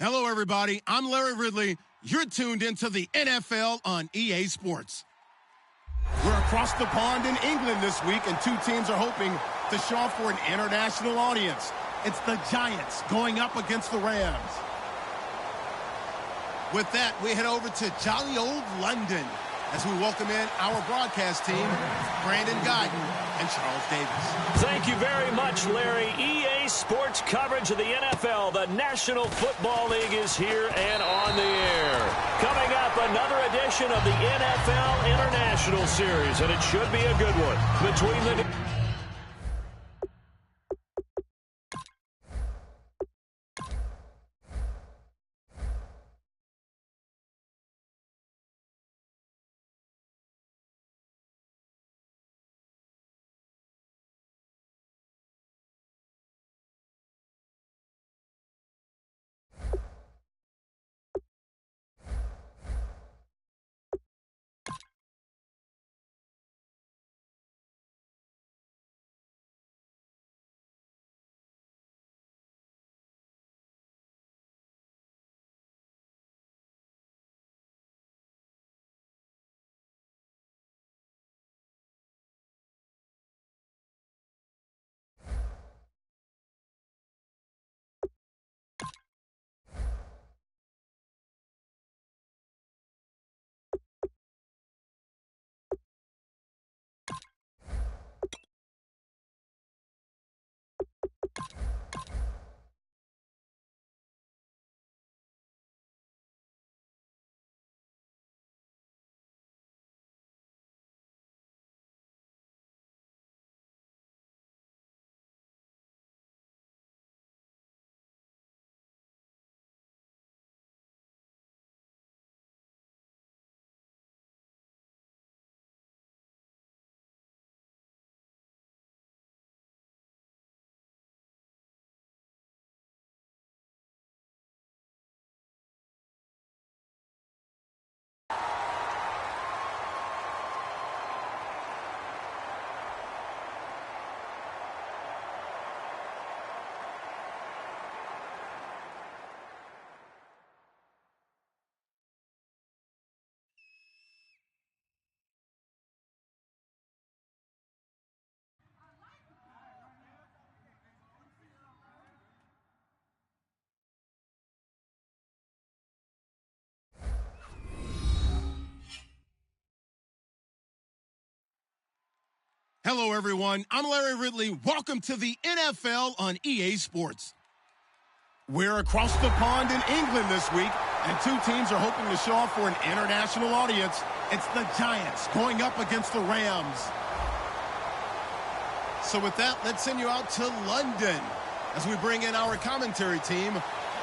Hello, everybody. I'm Larry Ridley. You're tuned into the NFL on EA Sports. We're across the pond in England this week, and two teams are hoping to show off for an international audience. It's the Giants going up against the Rams. With that, we head over to jolly old London as we welcome in our broadcast team, Brandon Guyton and Charles Davis. Thank you very much, Larry. EA Sports coverage of the NFL. The National Football League is here and on the air. Coming up, another edition of the NFL International Series, and it should be a good one between the... Hello, everyone. I'm Larry Ridley. Welcome to the NFL on EA Sports. We're across the pond in England this week, and two teams are hoping to show off for an international audience. It's the Giants going up against the Rams. So with that, let's send you out to London as we bring in our commentary team,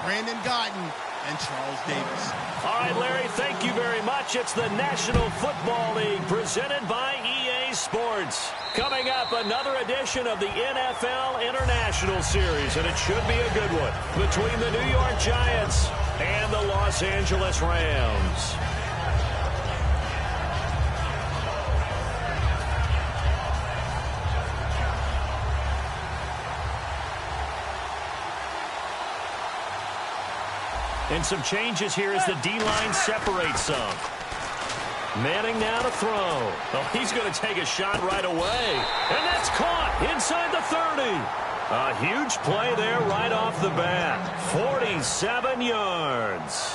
Brandon Guyton and Charles Davis. All right, Larry, thank you very much. It's the National Football League presented by EA Sports. Coming up, another edition of the NFL International Series, and it should be a good one between the New York Giants and the Los Angeles Rams. And some changes here as the D-line separates some. Manning now to throw. Oh, he's going to take a shot right away. And that's caught inside the 30. A huge play there right off the bat. 47 yards.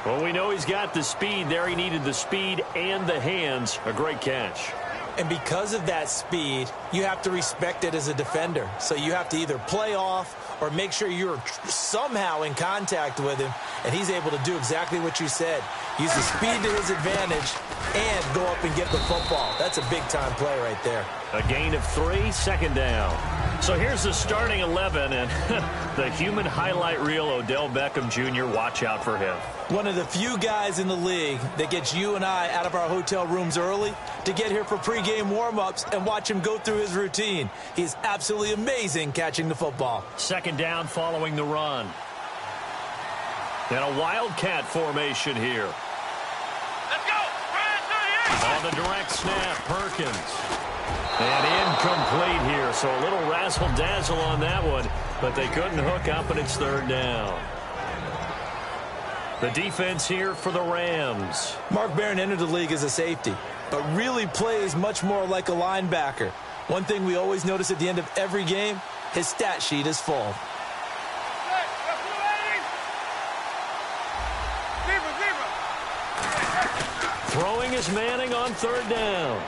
Well, we know he's got the speed there. He needed the speed and the hands. A great catch. And because of that speed, you have to respect it as a defender. So you have to either play off or make sure you're somehow in contact with him, and he's able to do exactly what you said. Use the speed to his advantage and go up and get the football. That's a big-time play right there. A gain of 3, second down. So here's the starting 11, and the human highlight reel, Odell Beckham Jr., watch out for him. One of the few guys in the league that gets you and I out of our hotel rooms early to get here for pregame warm-ups and watch him go through his routine. He's absolutely amazing catching the football. Second down following the run. And a wildcat formation here. Let's go! On the direct snap, Perkins. And incomplete here, so a little razzle-dazzle on that one, but they couldn't hook up, and it's third down. The defense here for the Rams. Mark Barron entered the league as a safety, but really plays much more like a linebacker. One thing we always notice at the end of every game, his stat sheet is full. Throwing is Manning on third down.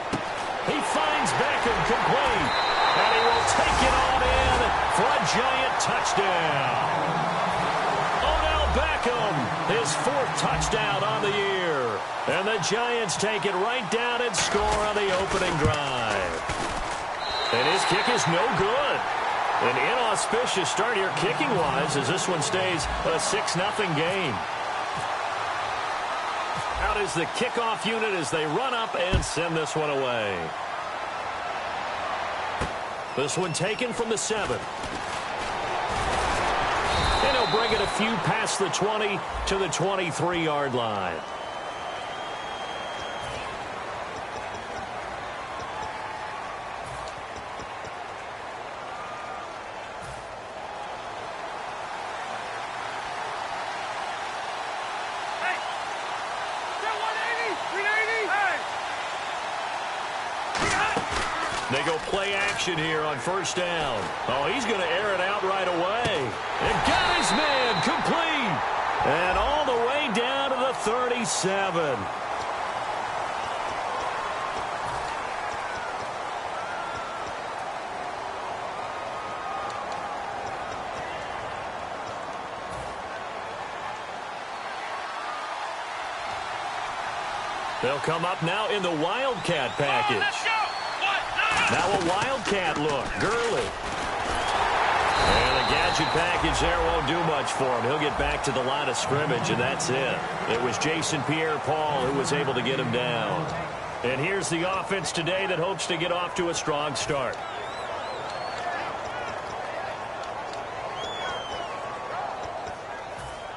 He finds Beckham complete, and he will take it on in for a giant touchdown. Odell Beckham, his 4th touchdown on the year. And the Giants take it right down and score on the opening drive. And his kick is no good. An inauspicious start here kicking-wise as this one stays a 6-0 game. Out is the kickoff unit as they run up and send this one away. This one taken from the 7. And he'll bring it a few past the 20 to the 23-yard line. They go play action here on first down. Oh, he's going to air it out right away. And got his man complete. And all the way down to the 37. They'll come up now in the Wildcat package. Now a Wildcat look. Gurley. And the gadget package there won't do much for him. He'll get back to the line of scrimmage, and that's it. It was Jason Pierre-Paul who was able to get him down. And here's the offense today that hopes to get off to a strong start.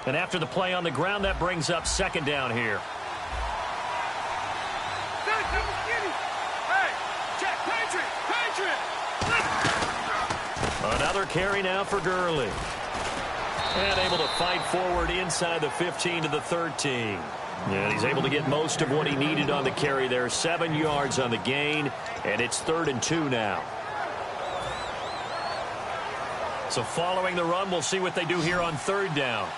And after the play on the ground, that brings up second down here. Another carry now for Gurley. And able to fight forward inside the 15 to the 13. And he's able to get most of what he needed on the carry there. 7 yards on the gain, and it's 3rd and 2 now. So following the run, we'll see what they do here on 3rd down.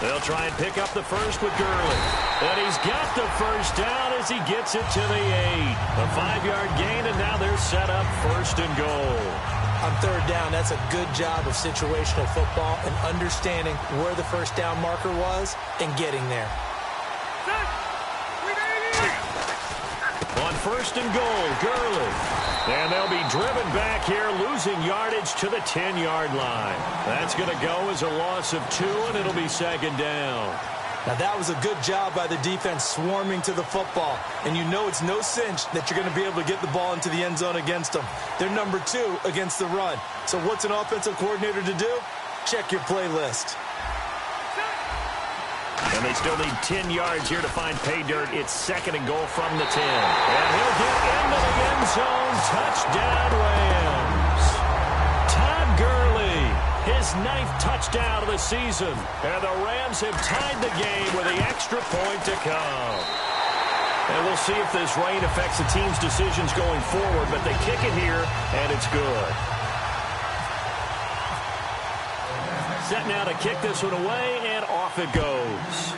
They'll try and pick up the first with Gurley. And he's got the first down as he gets it to the 8. A 5-yard gain, and now they're set up 1st and goal. On 3rd down, that's a good job of situational football and understanding where the first down marker was and getting there. On 1st and goal, Gurley. And they'll be driven back here, losing yardage to the 10-yard line. That's going to go as a loss of 2, and it'll be 2nd down. Now, that was a good job by the defense swarming to the football. And you know it's no cinch that you're going to be able to get the ball into the end zone against them. They're number 2 against the run. So what's an offensive coordinator to do? Check your playlist. And they still need 10 yards here to find pay dirt. It's 2nd and goal from the 10. And he'll get into the end zone. Touchdown, Rams. Todd Gurley, his 9th touchdown of the season. And the Rams have tied the game with the extra point to come. And we'll see if this rain affects the team's decisions going forward. But they kick it here, and it's good. Set now to kick this one away, and off it goes.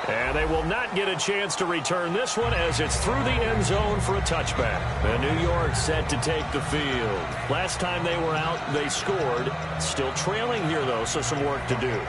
And they will not get a chance to return this one as it's through the end zone for a touchback. And New York set to take the field. Last time they were out, they scored. Still trailing here, though, so some work to do.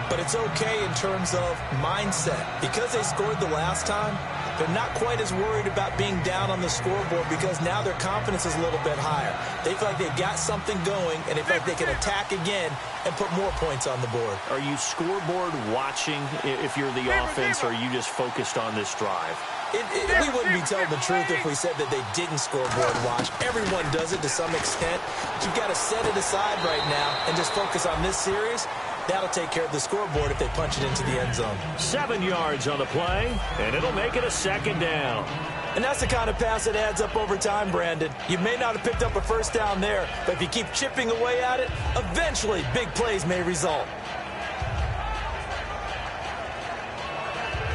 But it's okay in terms of mindset. Because they scored the last time, they're not quite as worried about being down on the scoreboard because now their confidence is a little bit higher. They feel like they've got something going, and they feel like they can attack again and put more points on the board. Are you scoreboard watching if you're the offense, or are you just focused on this drive? We wouldn't be telling the truth if we said that they didn't scoreboard watch. Everyone does it to some extent. But you've got to set it aside right now and just focus on this series. That'll take care of the scoreboard if they punch it into the end zone. 7 yards on the play, and it'll make it a 2nd down. And that's the kind of pass that adds up over time, Brandon. You may not have picked up a first down there, but if you keep chipping away at it, eventually big plays may result.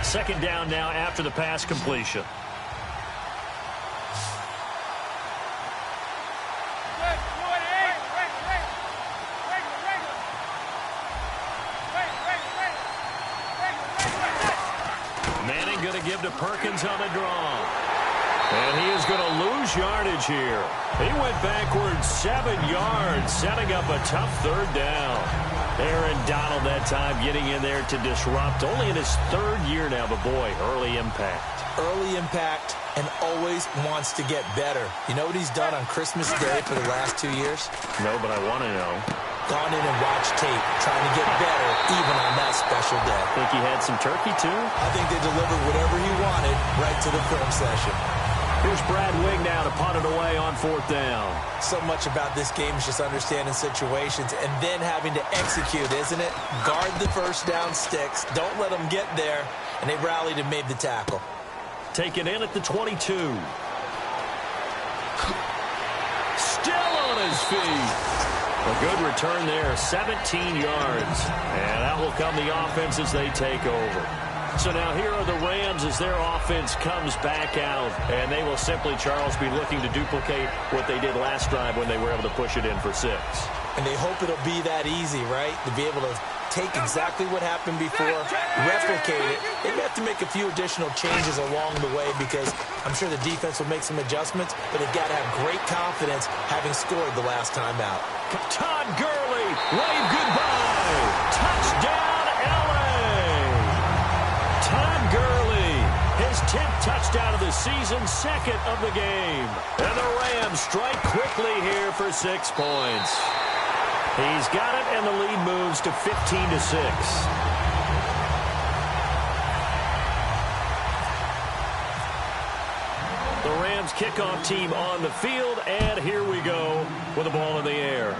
Second down now after the pass completion. Manning going to give to Perkins on the draw. And he is going to lose yardage here. He went backwards 7 yards, setting up a tough third down. Aaron Donald that time getting in there to disrupt. Only in his third year now, but boy, early impact. Early impact and always wants to get better. You know what he's done on Christmas Day for the last 2 years? No, but I want to know. Gone in and watched tape, trying to get better even on that special day. Think he had some turkey, too? I think they delivered whatever he wanted right to the film session. Here's Brad Wing now to punt it away on fourth down. So much about this game is just understanding situations and then having to execute, isn't it? Guard the first down sticks. Don't let them get there. And they rallied and made the tackle. Taken in at the 22. Still on his feet. A good return there, 17 yards. And out will come the offense as they take over. So now here are the Rams as their offense comes back out. And they will simply, Charles, be looking to duplicate what they did last drive when they were able to push it in for 6. And they hope it'll be that easy, right? To be able to take exactly what happened before, replicate it. They may have to make a few additional changes along the way because I'm sure the defense will make some adjustments, but they've got to have great confidence having scored the last time out. Todd Gurley, wave goodbye. Touchdown, L.A. Todd Gurley, his 10th touchdown of the season, 2nd of the game. And the Rams strike quickly here for 6 points. He's got it, and the lead moves to 15-6. The Rams kickoff team on the field, and here we go with the ball in the air.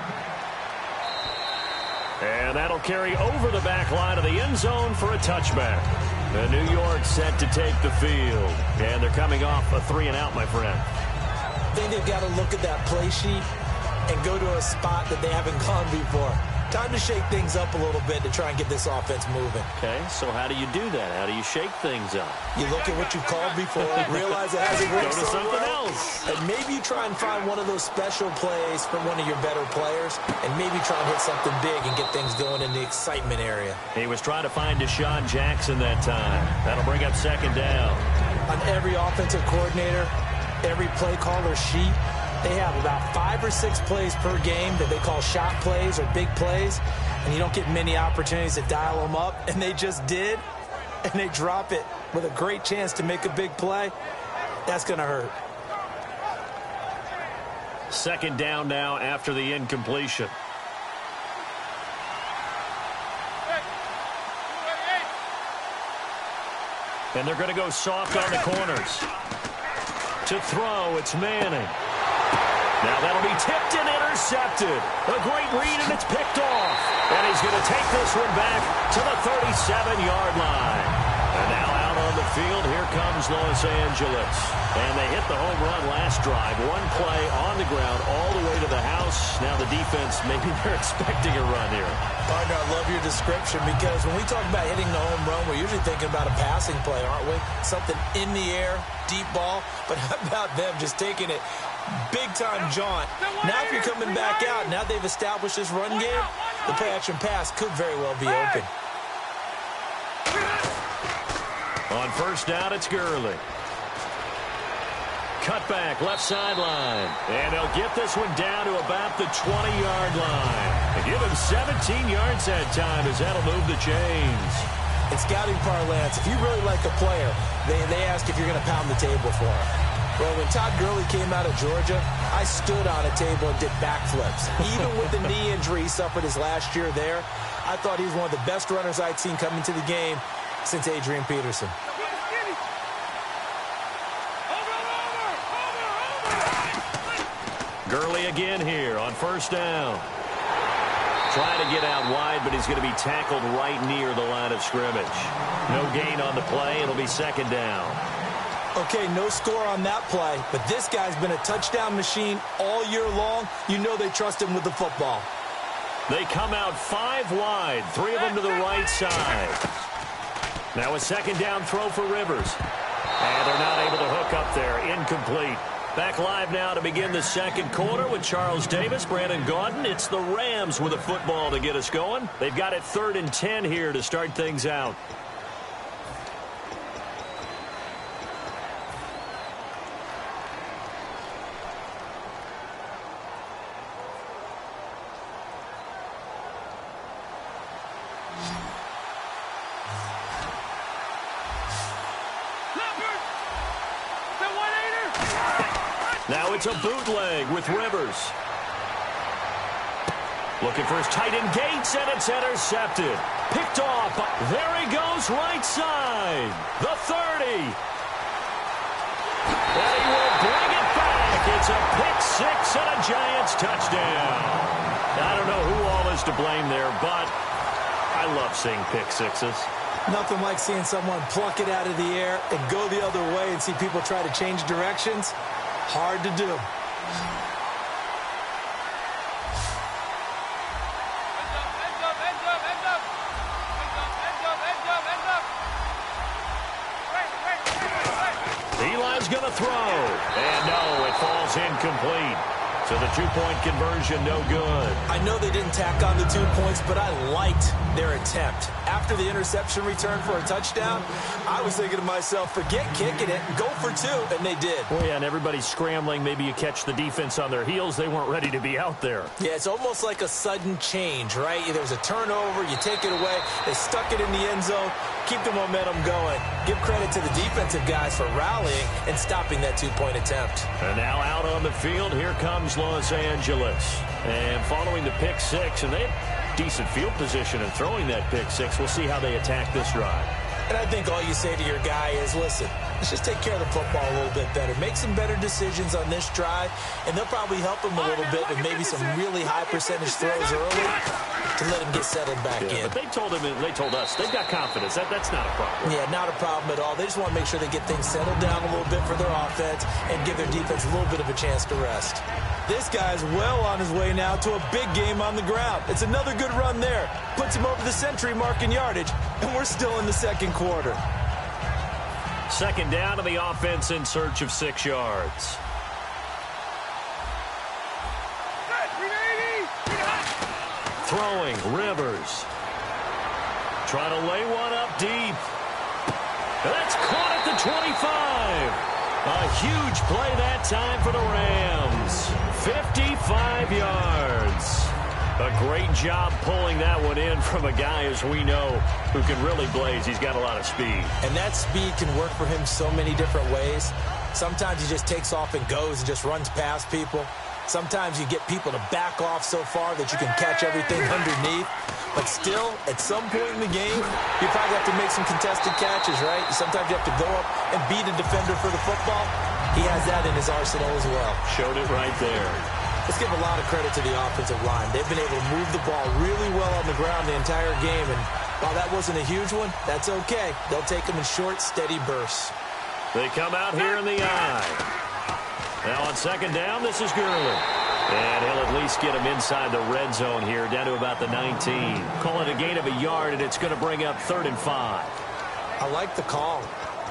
And that'll carry over the back line of the end zone for a touchback. And New York set to take the field. And they're coming off a 3-and-out, my friend. I think they've got to look at that play sheet and go to a spot that they haven't gone before. Time to shake things up a little bit to try and get this offense moving. Okay, so how do you do that? How do you shake things up? You look at what you called before, realize it hasn't worked Go to so something well, else. and maybe you try and find one of those special plays from one of your better players, and maybe try and hit something big and get things going in the excitement area. He was trying to find Deshaun Jackson that time. That'll bring up 2nd down. On every offensive coordinator, every play caller sheet, they have about 5 or 6 plays per game that they call shot plays or big plays, and you don't get many opportunities to dial them up, and they just did, and they drop it with a great chance to make a big play. That's going to hurt. 2nd down now after the incompletion. And they're going to go soft on the corners. To throw, it's Manning. Now that'll be tipped and intercepted. A great read, and it's picked off. And he's going to take this one back to the 37-yard line. And now out on the field, here comes Los Angeles. And they hit the home run last drive. One play on the ground all the way to the house. Now the defense, maybe they're expecting a run here. Partner, I love your description because when we talk about hitting the home run, we're usually thinking about a passing play, aren't we? Something in the air, deep ball. But how about them just taking it big-time jaunt? Now if you're coming back out, now they've established this run game, the play-action pass could very well be open. On 1st down, it's Gurley. Cut back, left sideline. And they'll get this one down to about the 20-yard line. They give him 17 yards that time as that'll move the chains. In scouting parlance, if you really like a player, they ask if you're going to pound the table for him. Well, when Todd Gurley came out of Georgia, I stood on a table and did backflips. Even with the knee injury he suffered his last year there, I thought he was one of the best runners I'd seen come into the game since Adrian Peterson. Gurley again here on 1st down. Trying to get out wide, but he's going to be tackled right near the line of scrimmage. No gain on the play. It'll be 2nd down. Okay, no score on that play, but this guy's been a touchdown machine all year long. You know they trust him with the football. They come out 5 wide, 3 of them to the right side. Now a second down throw for Rivers. And they're not able to hook up there. Incomplete. Back live now to begin the second quarter with Charles Davis, Brandon Gaudin. It's the Rams with a football to get us going. They've got it 3rd and 10 here to start things out. Now it's a bootleg with Rivers. Looking for his tight end Gates, and it's intercepted. Picked off. There he goes, right side. The 30. And he will bring it back. It's a pick 6 and a Giants touchdown. I don't know who all is to blame there, but I love seeing pick 6s. Nothing like seeing someone pluck it out of the air and go the other way and see people try to change directions. Hard to do. End up. Eli's going to throw. And no, it falls incomplete. So the 2-point conversion, no good. I know they didn't tack on the 2 points, but I liked their attempt. After the interception return for a touchdown, I was thinking to myself, forget kicking it, go for 2, and they did. Oh, yeah, and everybody's scrambling. Maybe you catch the defense on their heels. They weren't ready to be out there. Yeah, it's almost like a sudden change, right? There's a turnover, you take it away, they stuck it in the end zone, keep the momentum going. Give credit to the defensive guys for rallying and stopping that 2-point attempt. And now out on the field, here comes Los Angeles. And following the pick 6, and they have decent field position in throwing that pick 6. We'll see how they attack this drive. And I think all you say to your guy is, listen, let's just take care of the football a little bit better. Make some better decisions on this drive, and they'll probably help him a little bit with maybe some really high percentage throws early to let him get settled back in. But they told us, they've got confidence. That's not a problem. Yeah, not a problem at all. They just want to make sure they get things settled down a little bit for their offense and give their defense a little bit of a chance to rest. This guy's well on his way now to a big game on the ground. It's another good run there. Puts him over the century mark in yardage, and we're still in the second quarter. Second down to the offense in search of 6 yards. Throwing, Rivers. Trying to lay one up deep. That's caught at the 25. A huge play that time for the Rams. 55 yards. A great job pulling that one in from a guy, as we know, who can really blaze. He's got a lot of speed. And that speed can work for him so many different ways. Sometimes he just takes off and goes and just runs past people. Sometimes you get people to back off so far that you can catch everything underneath. But still, at some point in the game, you probably have to make some contested catches, right? Sometimes you have to go up and beat a defender for the football. He has that in his arsenal as well. Showed it right there. Let's give a lot of credit to the offensive line. They've been able to move the ball really well on the ground the entire game. And while that wasn't a huge one, that's okay. They'll take them in short, steady bursts. They come out here in the eye. Now on second down, this is Gurley. And he'll at least get him inside the red zone here, down to about the 19. Call it a gain of a yard, and it's going to bring up 3rd and 5. I like the call.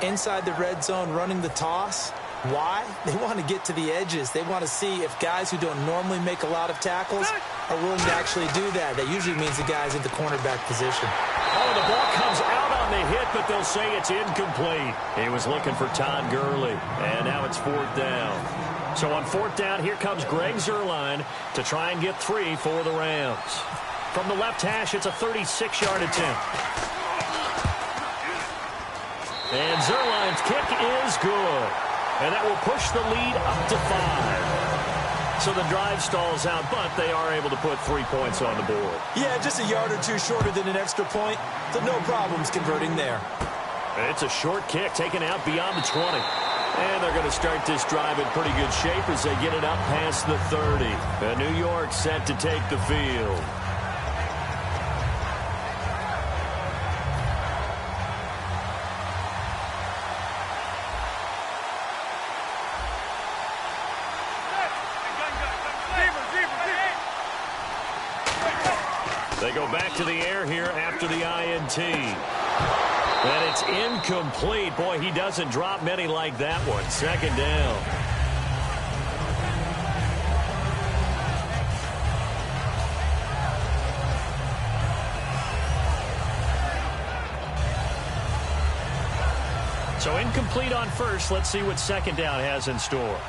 Inside the red zone, running the toss. Why? They want to get to the edges. They want to see if guys who don't normally make a lot of tackles are willing to actually do that. That usually means the guy's in the cornerback position. Oh, the ball comes out on the hit, but they'll say it's incomplete. He was looking for Todd Gurley, and now it's 4th down. So on 4th down, here comes Greg Zuerlein to try and get 3 for the Rams. From the left hash, it's a 36-yard attempt. And Zuerlein's kick is good. And that will push the lead up to 5. So the drive stalls out, but they are able to put 3 points on the board. Yeah, just a yard or two shorter than an extra point, so no problems converting there. It's a short kick taken out beyond the 20. And they're going to start this drive in pretty good shape as they get it up past the 30. And New York set to take the field. They go back to the air here after the INT. And it's incomplete. Boy, he doesn't drop many like that one. Second down. So incomplete on first. Let's see what second down has in store.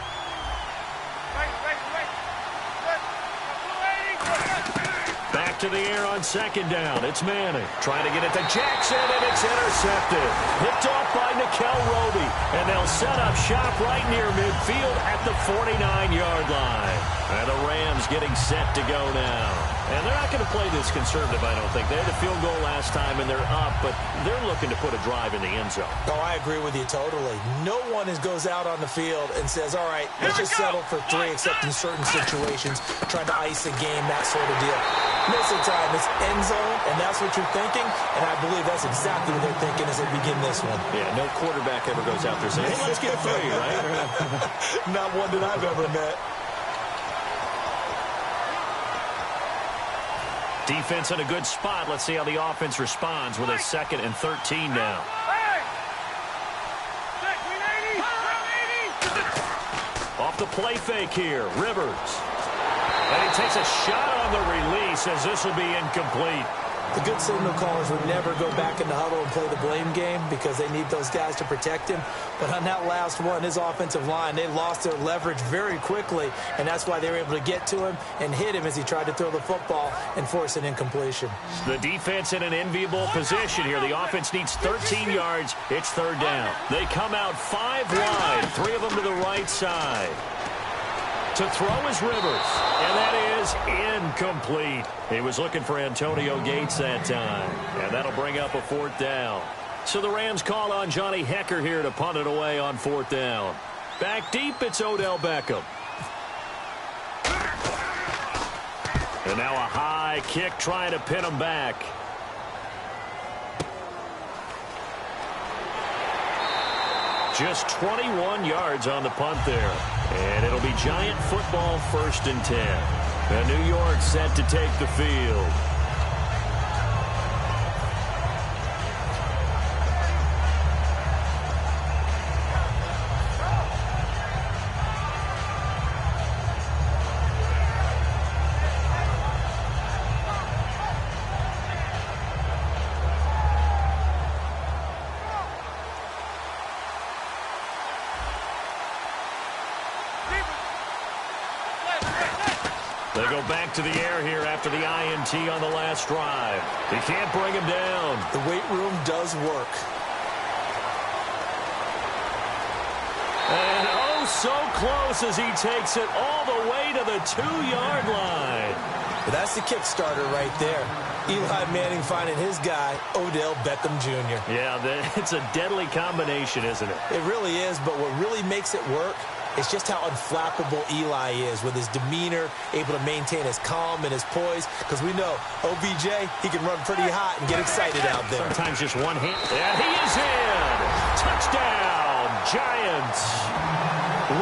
Back to the air on second down. It's Manning trying to get it to Jackson, and it's intercepted. Picked off by Nickel Roby, and they'll set up shop right near midfield at the 49-yard line. And the Rams getting set to go now. And they're not going to play this conservative, I don't think. They had a field goal last time, and they're up, but they're looking to put a drive in the end zone. Oh, I agree with you totally. No one goes out on the field and says, all right, let's just settle for 3, except in certain situations, trying to ice a game, that sort of deal. Most of the time, it's end zone, and that's what you're thinking, and I believe that's exactly what they're thinking as they begin this one. Yeah, no quarterback ever goes out there saying, hey, let's get 3, right? Not one that I've ever met. Defense in a good spot. Let's see how the offense responds with a 2nd and 13 now. Off the play fake here, Rivers. And he takes a shot on the release as this will be incomplete. The good signal callers would never go back in the huddle and play the blame game because they need those guys to protect him. But on that last one, his offensive line, they lost their leverage very quickly, and that's why they were able to get to him and hit him as he tried to throw the football and force an incompletion. The defense in an enviable position here. The offense needs 13 yards. It's 3rd down. They come out 5 wide, 3 of them to the right side. To throw is Rivers, and that is incomplete. He was looking for Antonio Gates that time, and that'll bring up a 4th down. So the Rams call on Johnny Hecker here to punt it away on 4th down. Back deep, it's Odell Beckham. And now a high kick trying to pin him back. Just 21 yards on the punt there. And it'll be Giant football 1st and 10. And New York set to take the field. They go back to the air here after the INT on the last drive. He can't bring him down. The weight room does work. And oh, so close as he takes it all the way to the 2-yard line. But that's the kickstarter right there. Eli Manning finding his guy, Odell Beckham Jr. Yeah, it's a deadly combination, isn't it? It really is, but what really makes it work is just how unflappable Eli is with his demeanor, able to maintain his calm and his poise, because we know OBJ, he can run pretty hot and get excited out there. Sometimes just one hand. And he is in! Touchdown, Giants!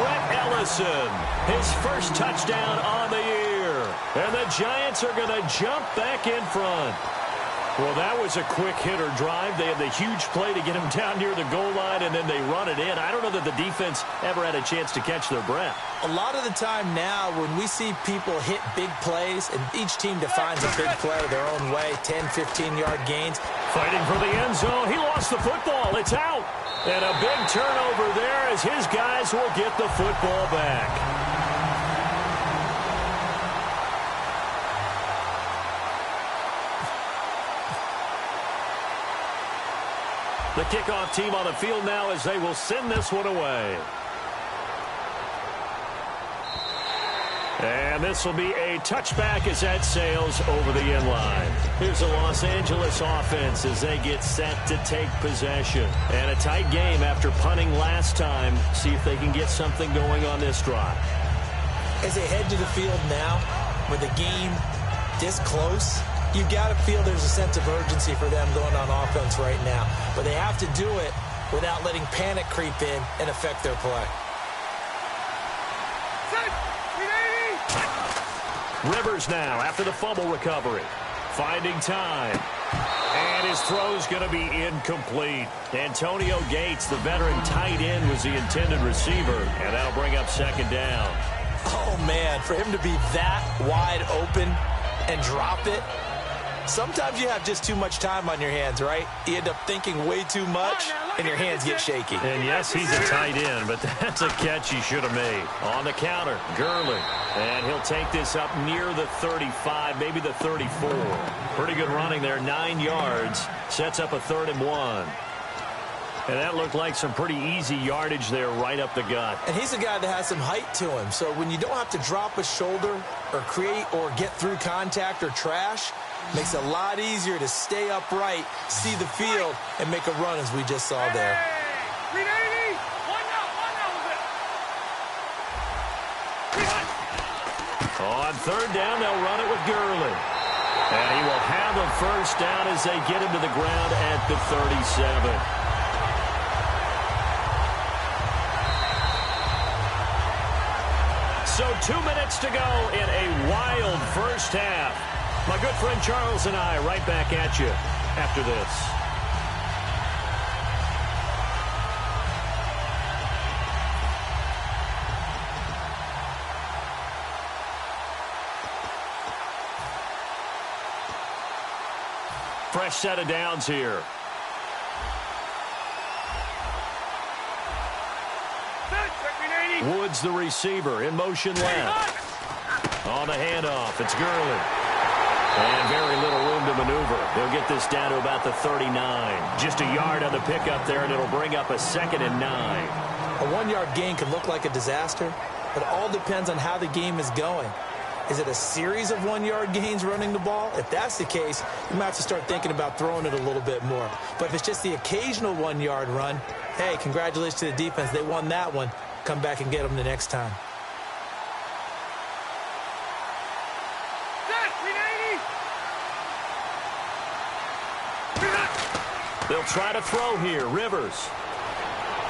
Rhett Ellison, his first touchdown on the year. And the Giants are going to jump back in front. Well, that was a quick hitter drive. They had the huge play to get him down near the goal line, and then they run it in. I don't know that the defense ever had a chance to catch their breath. A lot of the time now when we see people hit big plays, and each team defines a big play their own way, 10, 15-yard gains. Fighting for the end zone. He lost the football. It's out. And a big turnover there as his guys will get the football back. The kickoff team on the field now as they will send this one away. And this will be a touchback as that sails over the end line. Here's the Los Angeles offense as they get set to take possession. And a tight game after punting last time. See if they can get something going on this drive. As they head to the field now, with the game this close, you got to feel there's a sense of urgency for them going on offense right now. But they have to do it without letting panic creep in and affect their play. Rivers now after the fumble recovery. Finding time. And his throw's going to be incomplete. Antonio Gates, the veteran tight end, was the intended receiver, and that'll bring up second down. Oh, man, for him to be that wide open and drop it, sometimes you have just too much time on your hands, right? You end up thinking way too much, and your hands get shaky. And yes, he's a tight end, but that's a catch he should have made. On the counter, Gurley. And he'll take this up near the 35, maybe the 34. Pretty good running there, 9 yards. Sets up a 3rd and 1. And that looked like some pretty easy yardage there right up the gut. And he's a guy that has some height to him. So when you don't have to drop a shoulder or create or get through contact or trash, makes it a lot easier to stay upright, see the field, and make a run as we just saw there. On 3rd down, they'll run it with Gurley. And he will have a first down as they get him to the ground at the 37. So 2 minutes to go in a wild first half. My good friend Charles and I right back at you after this. Fresh set of downs here. Woods the receiver in motion left. On the handoff, it's Gurley. And very little room to maneuver. They'll get this down to about the 39. Just a yard on the pickup there, and it'll bring up a 2nd and 9. A 1-yard gain can look like a disaster, but it all depends on how the game is going. Is it a series of 1-yard gains running the ball? If that's the case, you might have to start thinking about throwing it a little bit more. But if it's just the occasional 1-yard run, hey, congratulations to the defense. They won that one. Come back and get them the next time. They'll try to throw here. Rivers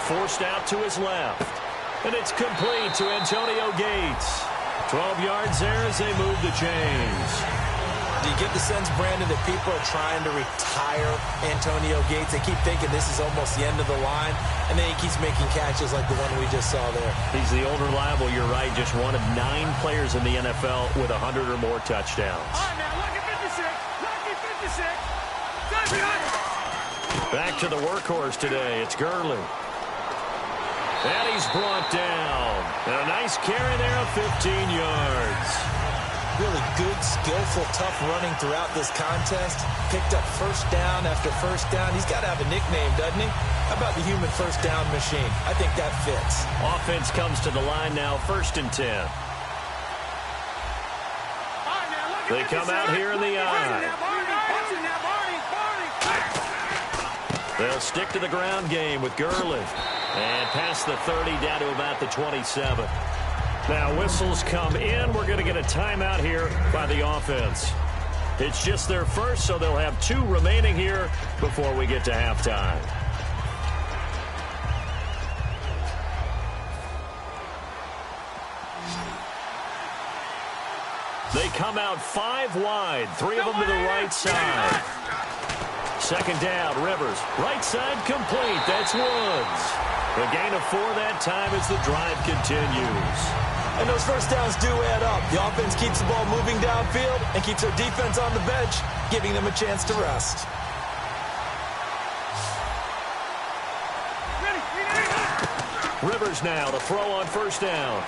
forced out to his left. And it's complete to Antonio Gates. 12 yards there as they move the chains. Do you get the sense, Brandon, that people are trying to retire Antonio Gates? They keep thinking this is almost the end of the line, and then he keeps making catches like the one we just saw there. He's the old reliable, you're right, just one of 9 players in the NFL with 100 or more touchdowns. All right, now, lucky 56. Lucky 56. Back to the workhorse today. It's Gurley. And he's brought down. And a nice carry there of 15 yards. Really good, skillful, tough running throughout this contest. Picked up first down after first down. He's got to have a nickname, doesn't he? How about the human first down machine? I think that fits. Offense comes to the line now, 1st and 10. They come out here in the eye. They'll stick to the ground game with Gurley. And past the 30 down to about the 27. Now whistles come in. We're going to get a timeout here by the offense. It's just their first, so they'll have 2 remaining here before we get to halftime. They come out 5 wide, 3 of them to the right side. 2nd down, Rivers. Right side complete. That's Woods. The gain of 4 that time as the drive continues. And those first downs do add up. The offense keeps the ball moving downfield and keeps their defense on the bench, giving them a chance to rest. Rivers now to throw on 1st down.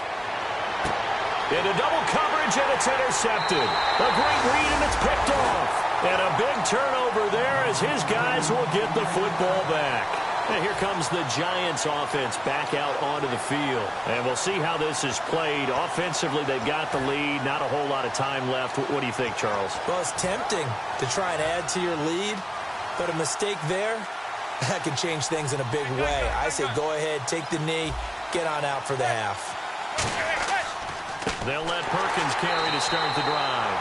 Into double coverage, and it's intercepted. A great read, and it's picked off. And a big turnover there as his guys will get the football back. And here comes the Giants offense back out onto the field. And we'll see how this is played. Offensively, they've got the lead. Not a whole lot of time left. What do you think, Charles? Well, it's tempting to try and add to your lead. But a mistake there, that could change things in a big way. I say go ahead, take the knee, get on out for the half. They'll let Perkins carry to start the drive.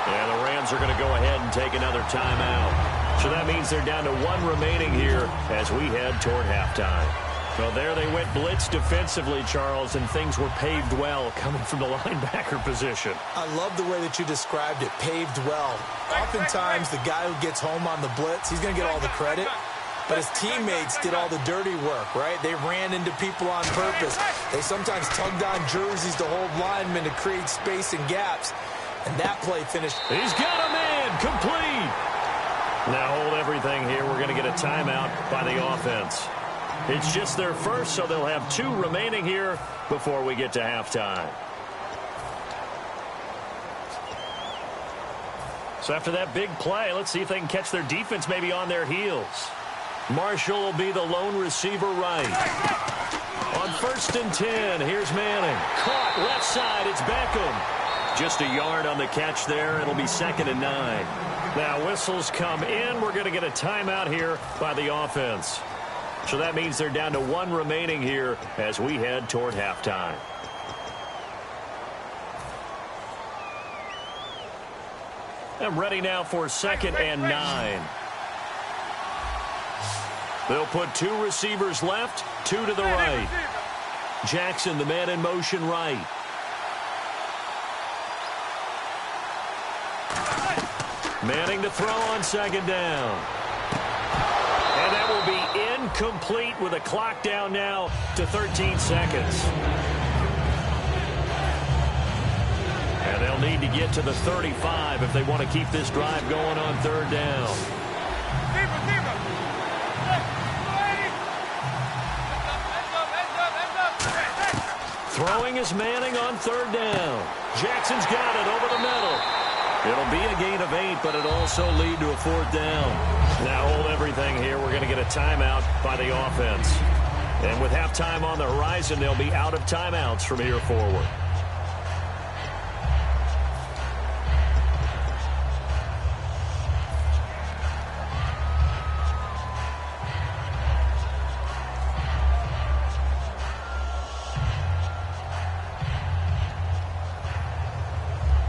And the Rams are going to go ahead and take another timeout. So that means they're down to 1 remaining here as we head toward halftime. Well, there they went blitz defensively, Charles, and things were paved well coming from the linebacker position. I love the way that you described it, paved well. Oftentimes, the guy who gets home on the blitz, he's going to get all the credit. But his teammates did all the dirty work, right? They ran into people on purpose. They sometimes tugged on jerseys to hold linemen to create space and gaps. And that play finished. He's got a man, complete. Now hold everything here. We're going to get a timeout by the offense. It's just their first, so they'll have 2 remaining here before we get to halftime. So after that big play, let's see if they can catch their defense maybe on their heels. Marshall will be the lone receiver right. On 1st and 10, here's Manning. Caught left side, it's Beckham. Just a yard on the catch there. It'll be 2nd and 9. Now whistles come in. We're going to get a timeout here by the offense. So that means they're down to 1 remaining here as we head toward halftime. I'm ready now for 2nd and 9. They'll put 2 receivers left, 2 to the right. Jackson, the man in motion right. Manning to throw on 2nd down. And that will be incomplete with a clock down now to 13 seconds. And they'll need to get to the 35 if they want to keep this drive going on 3rd down. Throwing is Manning on 3rd down. Jackson's got it over the middle. It'll be a gain of 8, but it'll also lead to a 4th down. Now hold everything here. We're going to get a timeout by the offense. And with halftime on the horizon, they'll be out of timeouts from here forward.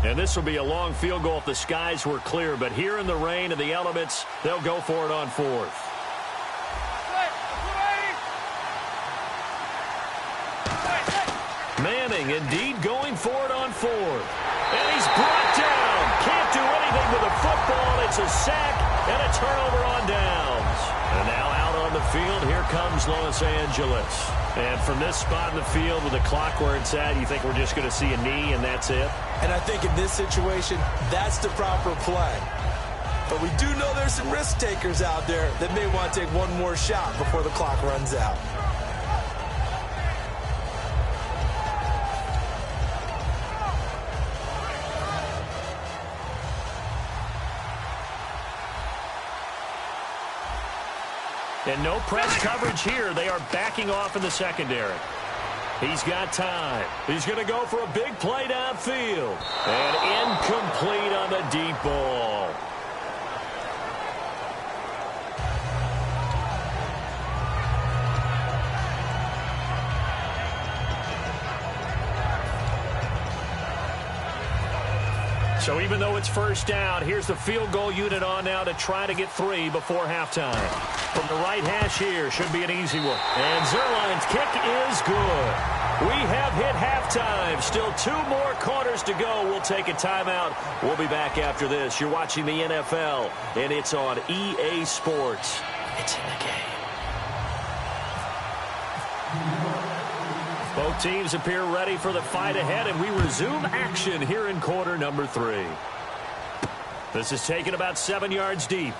And this will be a long field goal if the skies were clear. But here in the rain and the elements, they'll go for it on 4th. Manning indeed going for it on 4th. And he's brought down. Can't do anything with the football. It's a sack and a turnover on downs. And now out on the field, here comes Los Angeles. And from this spot in the field with the clock where it's at, you think we're just going to see a knee and that's it? And I think in this situation, that's the proper play. But we do know there's some risk takers out there that may want to take one more shot before the clock runs out. And no press coverage here. They are backing off in the secondary. He's got time. He's going to go for a big play downfield. And incomplete on the deep ball. So even though it's 1st down, here's the field goal unit on now to try to get 3 before halftime. From the right hash here, should be an easy one. And Zerline's kick is good. We have hit halftime. Still 2 more quarters to go. We'll take a timeout. We'll be back after this. You're watching the NFL, and it's on EA Sports. It's in the game. Both teams appear ready for the fight ahead, and we resume action here in quarter number 3. This is taken about 7 yards deep.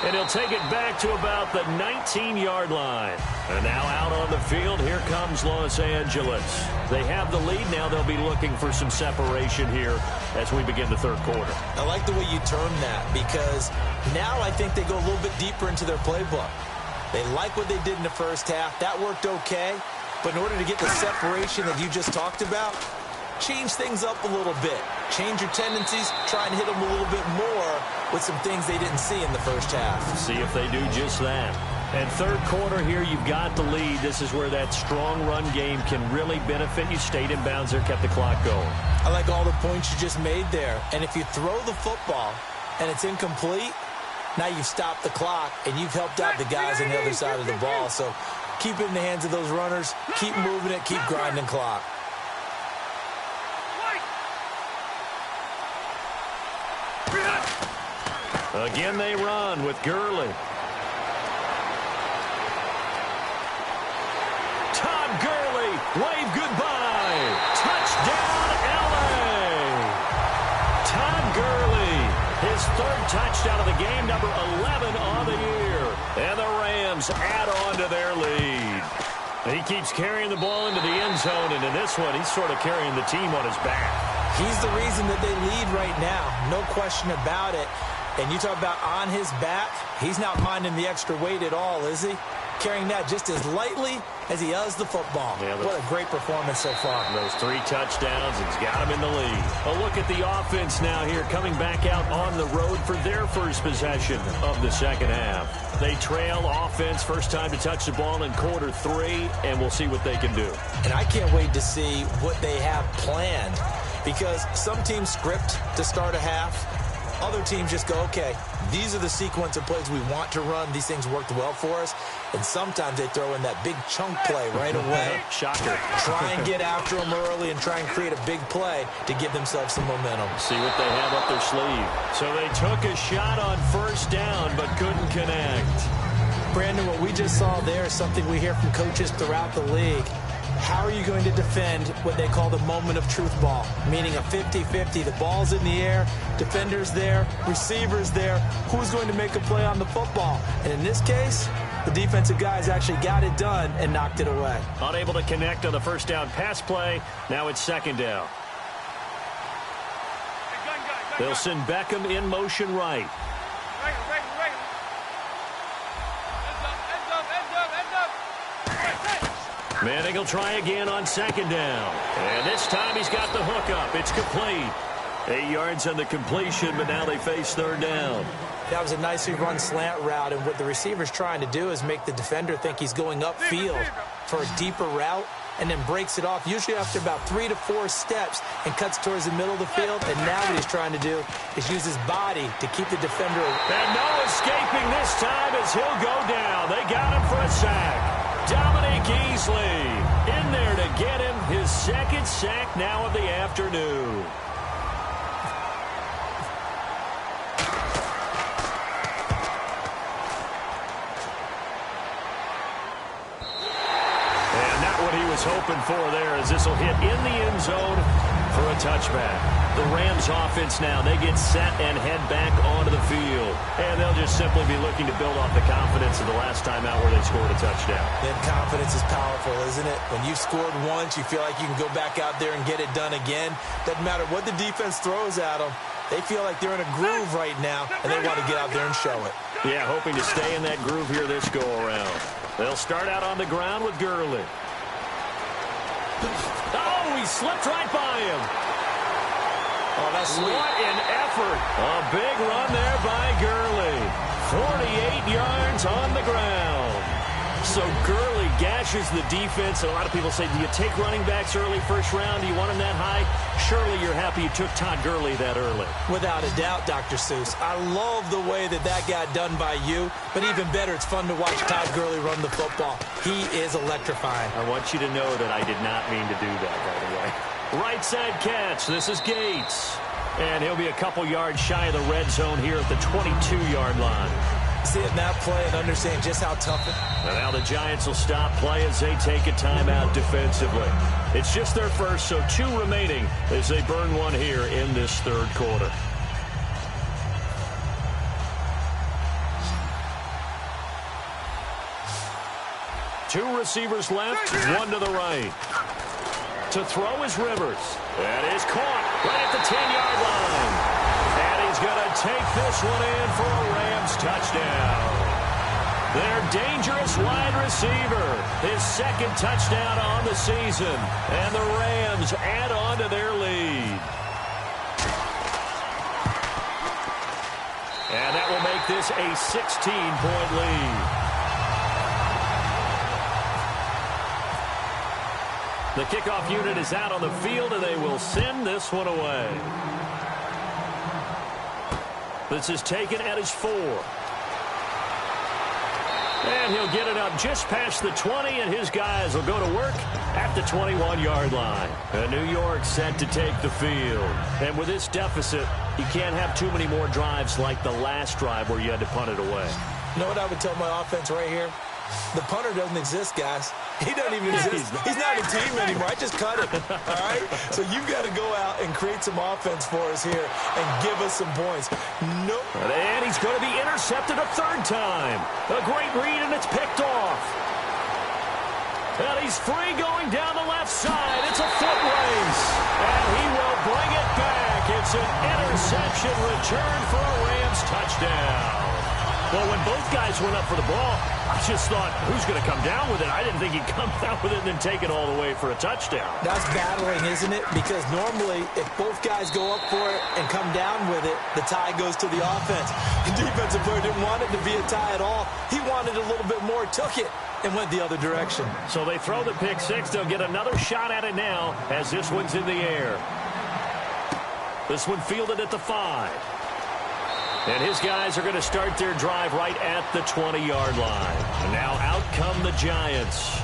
And he'll take it back to about the 19-yard line. And now out on the field, here comes Los Angeles. They have the lead. Now they'll be looking for some separation here as we begin the 3rd quarter. I like the way you term that because now I think they go a little bit deeper into their playbook. They like what they did in the 1st half. That worked okay. But in order to get the separation that you just talked about, change things up a little bit. Change your tendencies. Try and hit them a little bit more with some things they didn't see in the 1st half. See if they do just that. And 3rd quarter here, you've got the lead. This is where that strong run game can really benefit you. Stayed in bounds there, kept the clock going. I like all the points you just made there. And if you throw the football and it's incomplete, Now you've stopped the clock, and you've helped out the guys on the other side of the ball. So keep it in the hands of those runners. Keep moving it. Keep grinding clock. Again, they run with Gurley. Todd Gurley, wave goodbye. Touchdown, L.A. Todd Gurley, his third touchdown of the game, number 11 on the year. And the Rams add on to their lead. He keeps carrying the ball into the end zone, and in this one, he's sort of carrying the team on his back. He's the reason that they lead right now. No question about it. And you talk about on his back, he's not minding the extra weight at all, is he? Carrying that just as lightly as he does the football. Yeah, what a great performance so far. Those 3 touchdowns, it's got him in the lead. A look at the offense now here, coming back out on the road for their first possession of the second half. They trail offense, first time to touch the ball in quarter 3, and we'll see what they can do. And I can't wait to see what they have planned, because some teams script to start a half. Other teams just go, okay, these are the sequence of plays we want to run. These things worked well for us. And sometimes they throw in that big chunk play right away. Shocker. Try and get after them early and try and create a big play to give themselves some momentum. See what they have up their sleeve. So they took a shot on first down but couldn't connect. Brandon, what we just saw there is something we hear from coaches throughout the league. How are you going to defend what they call the moment of truth ball, meaning a 50-50? The ball's in the air, defender's there, receiver's there. Who's going to make a play on the football? And in this case, the defensive guys actually got it done and knocked it away. Unable to connect on the first down pass play. Now it's second down. They'll send Beckham in motion right. Manning will try again on second down. And this time he's got the hook up. It's complete. 8 yards on the completion, but now they face third down. That was a nicely run slant route, and what the receiver's trying to do is make the defender think he's going upfield for a deeper route, and then breaks it off, usually after about 3 to 4 steps, and cuts towards the middle of the field. And now what he's trying to do is use his body to keep the defender. And no escaping this time as he'll go down. They got him for a sack. Dominic Easley in there to get him his second sack now of the afternoon. And not what he was hoping for there, as this will hit in the end zone for a touchback. The Rams offense now, they get set and head back onto the field. And they'll just simply be looking to build off the confidence of the last time out where they scored a touchdown. Then confidence is powerful, isn't it? When you've scored once, you feel like you can go back out there and get it done again. Doesn't matter what the defense throws at them. They feel like they're in a groove right now, and they want to get out there and show it. Yeah, hoping to stay in that groove here this go-around. They'll start out on the ground with Gurley. Oh, he slipped right by him. Oh, that's sweet. What an effort. A big run there by Gurley. 48 yards on the ground. So Gurley gashes the defense. And a lot of people say, do you take running backs early first round? Do you want them that high? Surely you're happy you took Todd Gurley that early. Without a doubt, Dr. Seuss. I love the way that got done by you. But even better, it's fun to watch Todd Gurley run the football. He is electrifying. I want you to know that I did not mean to do that, by the way. Right side catch. This is Gates. And he'll be a couple yards shy of the red zone here at the 22-yard line. Seeing that play and understand just how tough it is. And now the Giants will stop play as they take a timeout defensively. It's just their first, so 2 remaining as they burn one here in this third quarter. Two receivers left, one to the right. To throw is Rivers. That is caught right at the 10-yard line. And he's going to take this one in for a Rams touchdown. Their dangerous wide receiver, his second touchdown on the season. And the Rams add on to their lead. And that will make this a 16-point lead. The kickoff unit is out on the field, and they will send this one away. This is taken at his 4. And he'll get it up just past the 20, and his guys will go to work at the 21-yard line. And New York set to take the field. And with this deficit, you can't have too many more drives like the last drive where you had to punt it away. You know what I would tell my offense right here? The punter doesn't exist, guys. He doesn't even exist. He's not a team anymore. I just cut him, all right? So you've got to go out and create some offense for us here and give us some points. Nope. And he's going to be intercepted a third time. A great read, and it's picked off. And he's free going down the left side. It's a foot race. And he will bring it back. It's an interception return for a Rams touchdown. Well, when both guys went up for the ball, I just thought, who's going to come down with it? I didn't think he'd come down with it and then take it all the way for a touchdown. That's battling, isn't it? Because normally, if both guys go up for it and come down with it, the tie goes to the offense. The defensive player didn't want it to be a tie at all. He wanted a little bit more, took it, and went the other direction. So they throw the pick six. They'll get another shot at it now as this one's in the air. This one fielded at the 5. And his guys are going to start their drive right at the 20-yard line. And now out come the Giants.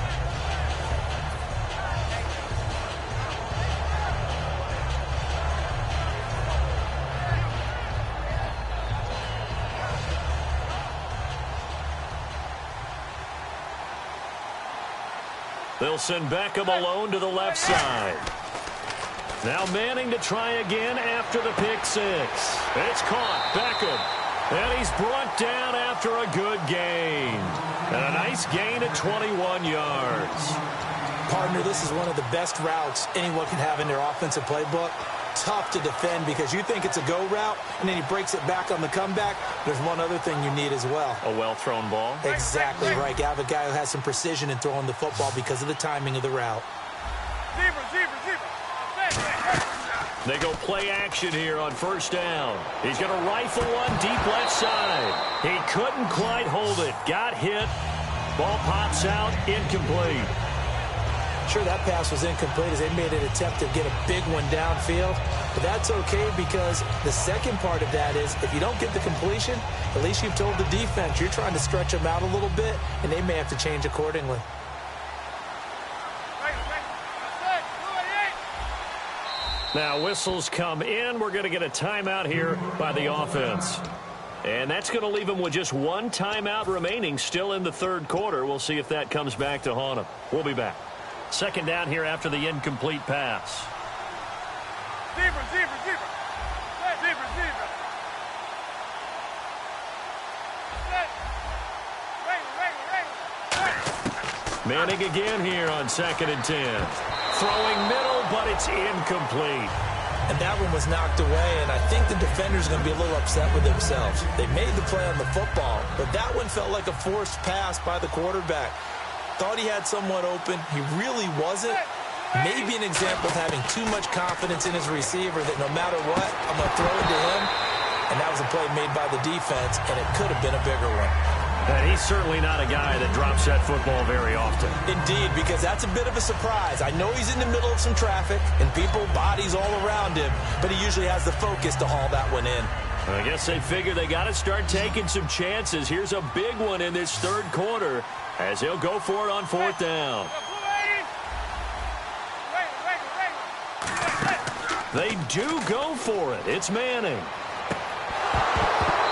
They'll send Beckham alone to the left side. Now Manning to try again after the pick six. It's caught. Beckham. And he's brought down after a good gain. And a nice gain at 21 yards. Partner, this is one of the best routes anyone can have in their offensive playbook. Tough to defend because you think it's a go route, and then he breaks it back on the comeback. There's one other thing you need as well. A well-thrown ball? Exactly right. You have a guy who has some precision in throwing the football because of the timing of the route. They go play action here on first down. He's going to rifle one deep left side. He couldn't quite hold it. Got hit. Ball pops out. Incomplete. Sure, that pass was incomplete as they made an attempt to get a big one downfield. But that's okay because the second part of that is if you don't get the completion, at least you've told the defense you're trying to stretch them out a little bit, and they may have to change accordingly. Now whistles come in. We're going to get a timeout here by the offense. And that's going to leave them with just one timeout remaining still in the third quarter. We'll see if that comes back to haunt them. We'll be back. Second down here after the incomplete pass. Manning again here on 2nd and 10. Throwing middle, but it's incomplete. And that one was knocked away, and I think the defender's going to be a little upset with themselves. They made the play on the football, but that one felt like a forced pass by the quarterback. Thought he had someone open. He really wasn't. Maybe an example of having too much confidence in his receiver that no matter what, I'm going to throw it to him. And that was a play made by the defense, and it could have been a bigger one. And he's certainly not a guy that drops that football very often. Indeed, because that's a bit of a surprise. I know he's in the middle of some traffic and people, bodies all around him, but he usually has the focus to haul that one in. I guess they figure they got to start taking some chances. Here's a big one in this third quarter as he'll go for it on fourth down. They do go for it. It's Manning.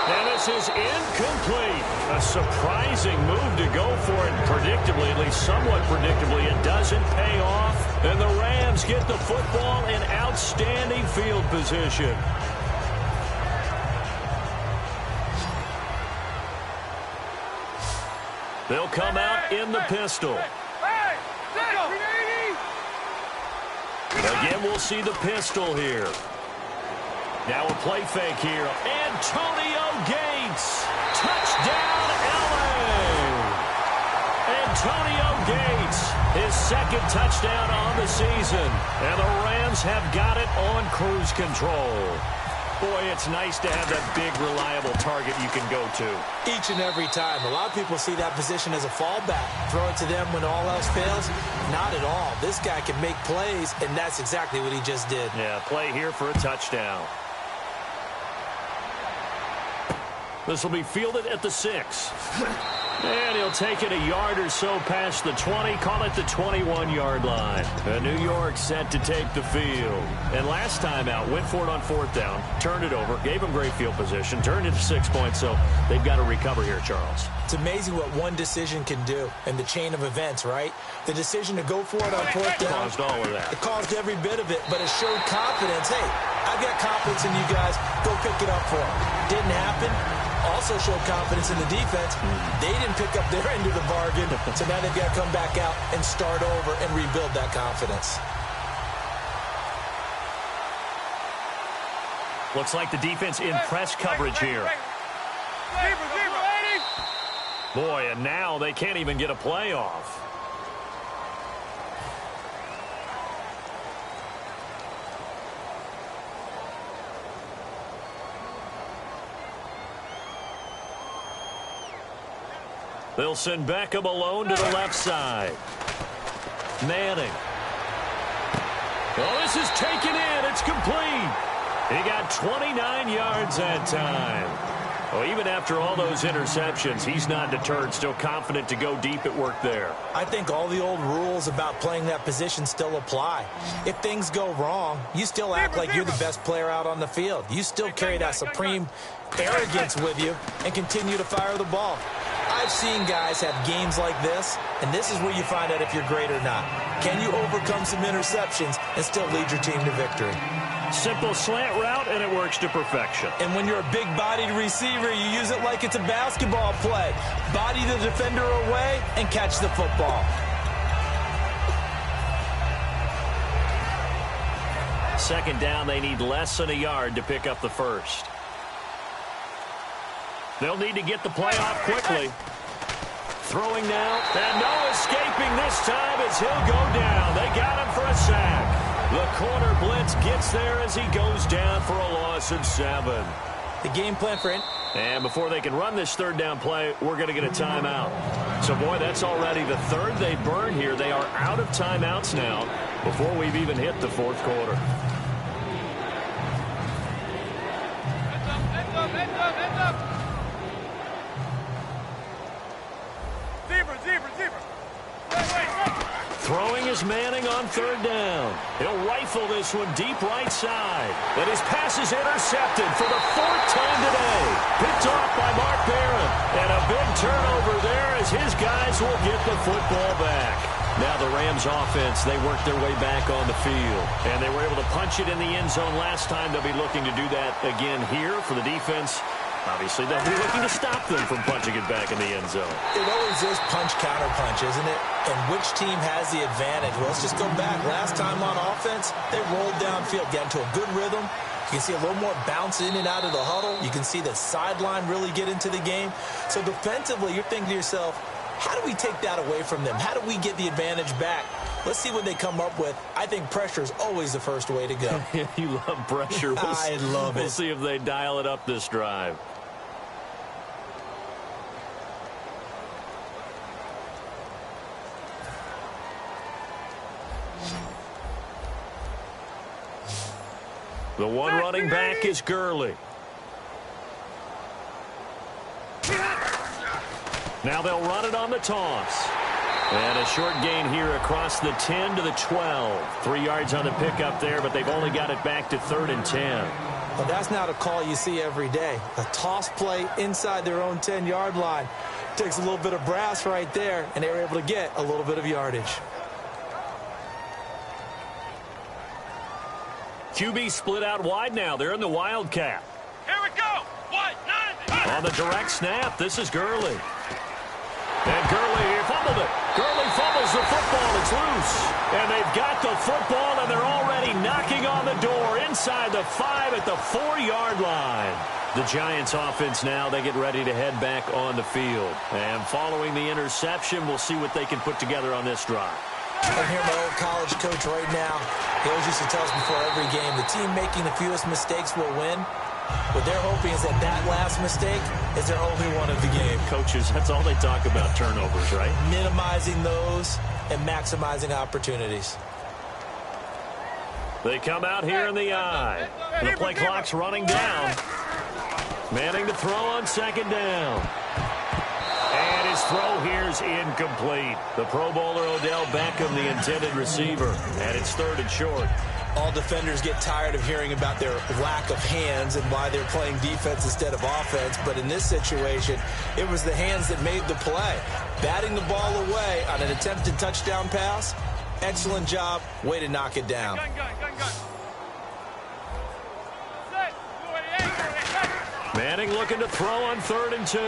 And this is incomplete. A surprising move to go for it. Predictably, at least somewhat predictably, it doesn't pay off. And the Rams get the football in outstanding field position. They'll come out in the pistol. Again, we'll see the pistol here. Now a play fake here. Antonio Gates. Touchdown, LA. Antonio Gates, his second touchdown on the season. And the Rams have got it on cruise control. Boy, it's nice to have that big, reliable target you can go to. Each and every time. A lot of people see that position as a fallback. Throw it to them when all else fails. Not at all. This guy can make plays, and that's exactly what he just did. Yeah, play here for a touchdown. This will be fielded at the 6. And he'll take it a yard or so past the 20, call it the 21-yard line. New York set to take the field. And last time out, went for it on 4th down, turned it over, gave them great field position, turned it to 6 points, so they've got to recover here, Charles. It's amazing what one decision can do in the chain of events, right? The decision to go for it on 4th down. Caused all of that. It caused every bit of it, but it showed confidence. Hey, I've got confidence in you guys. Go pick it up for them. Didn't happen. Also showed confidence in the defense. They didn't pick up their end of the bargain, so now they've got to come back out and start over and rebuild that confidence. Looks like the defense in press coverage here. Boy, and now they can't even get a play off. They'll send Beckham alone to the left side. Manning. Oh, this is taken in. It's complete. He got 29 yards that time. Well, even after all those interceptions, he's not deterred, still confident to go deep at work there. I think all the old rules about playing that position still apply. If things go wrong, you still act like you're the best player out on the field. You still carry that supreme arrogance with you and continue to fire the ball. I've seen guys have games like this, and this is where you find out if you're great or not. Can you overcome some interceptions and still lead your team to victory? Simple slant route, and it works to perfection. And when you're a big-bodied receiver, you use it like it's a basketball play. Body the defender away and catch the football. Second down, they need less than a yard to pick up the first. They'll need to get the play off quickly. Throwing now, and no escaping this time as he'll go down. They got him for a sack. The corner blitz gets there as he goes down for a loss of 7. The game plan for it. And before they can run this third down play, we're going to get a timeout. So, boy, that's already the third they burn here. They are out of timeouts now before we've even hit the fourth quarter. Throwing is Manning on third down. He'll rifle this one deep right side. And his pass is intercepted for the 4th time today. Picked off by Mark Barron. And a big turnover there as his guys will get the football back. Now the Rams offense, they worked their way back on the field. And they were able to punch it in the end zone last time. They'll be looking to do that again here for the defense. Obviously, they'll be looking to stop them from punching it back in the end zone. It always is punch-counter-punch, isn't it? And which team has the advantage? Well, let's just go back. Last time on offense, they rolled downfield, got into a good rhythm. You can see a little more bounce in and out of the huddle. You can see the sideline really get into the game. So defensively, you're thinking to yourself, how do we take that away from them? How do we get the advantage back? Let's see what they come up with. I think pressure is always the first way to go. You love pressure. I love it. We'll see if they dial it up this drive. The one running back is Gurley. Now they'll run it on the toss. And a short gain here across the 10 to the 12. 3 yards on the pickup there, but they've only got it back to 3rd and 10. Well, that's not a call you see every day. A toss play inside their own 10-yard line. Takes a little bit of brass right there, and they were able to get a little bit of yardage. QB split out wide now. They're in the Wildcat. Here we go. What? 90. On the direct snap, this is Gurley. And Gurley, he fumbled it. Gurley fumbles the football. It's loose. And they've got the football, and they're already knocking on the door inside the 5 at the 4-yard line. The Giants offense now, they get ready to head back on the field. And following the interception, we'll see what they can put together on this drive. I hear my old college coach right now. He always used to tell us before every game, the team making the fewest mistakes will win. What they're hoping is that that last mistake is their only one of the game. Coaches, that's all they talk about, turnovers, right? Minimizing those and maximizing opportunities. They come out here in the eye. And the play clock's running down. Manning to throw on 2nd down. And His throw here's incomplete. The Pro Bowler Odell Beckham, the intended receiver, and it's 3rd and short. All defenders get tired of hearing about their lack of hands and why they're playing defense instead of offense. But in this situation, it was the hands that made the play. Batting the ball away on an attempted touchdown pass, excellent job. Way to knock it down. Manning looking to throw on 3rd and 2.